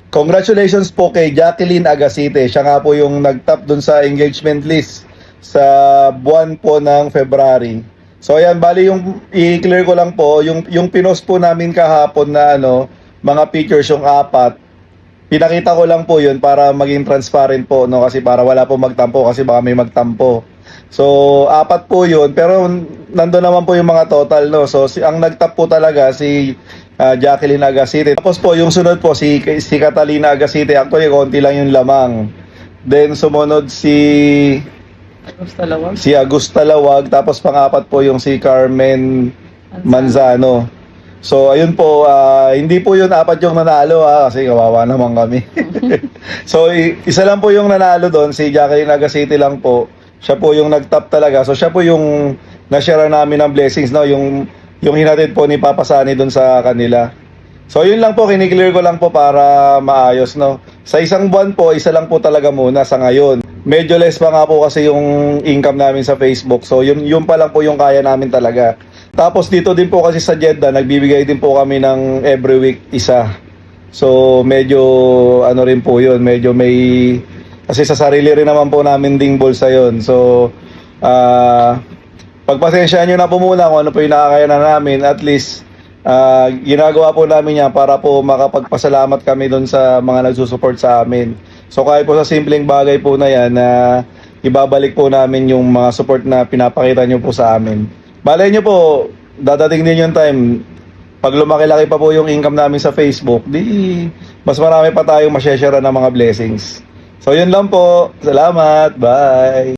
Congratulations po kay Jacqueline Agasite. Siya nga po yung nag-top dun sa engagement list sa buwan po ng February. So ayan, bali yung i-clear ko lang po, yung pinost po namin kahapon na mga pictures yung apat. Pinakita ko lang po yun para maging transparent po, no, kasi para wala po magtampo kasi baka may magtampo. So apat po yun, pero nandoon naman po yung mga total, no. So ang nag-top po talaga si Jacqueline Agasite. Tapos po yung sunod po si Catalina Agasite. Actually konti lang yung lamang. Then sumunod si Agusta Lawag, tapos pang-apat po yung si Carmen Manzano. So ayun po, hindi po yun apat yung nanalo kasi kawawa naman kami. So isa lang po yung nanalo doon, si Jacqueline Agasite lang po. Siya po yung nag-top talaga. So siya po yung na-share namin ng blessings, no, yung hinatid po ni Papa Sani doon sa kanila. So yun lang po, kiniklear ko lang po para maayos, no. Sa isang buwan po, isa lang po talaga muna sa ngayon. Medyo less pa nga po kasi yung income namin sa Facebook. So yun pa lang po yung kaya namin talaga. Tapos dito din po kasi sa Jeddah, nagbibigay din po kami ng every week isa. So medyo rin po yun, medyo may, kasi sa sarili rin naman po namin ding bulsa yun. So pagpasensyaan nyo na po muna kung ano po yung nakakayanan namin. At least ginagawa po namin yan para po makapagpasalamat kami doon sa mga nagsusupport sa amin. So kahit po sa simpleng bagay po na yan, ibabalik po namin yung mga support na pinapakita nyo po sa amin. Malay nyo po, dadating din yung time, pag lumaki-laki pa po yung income namin sa Facebook, di mas marami pa tayong masyashare ng mga blessings. So yun lang po. Salamat. Bye.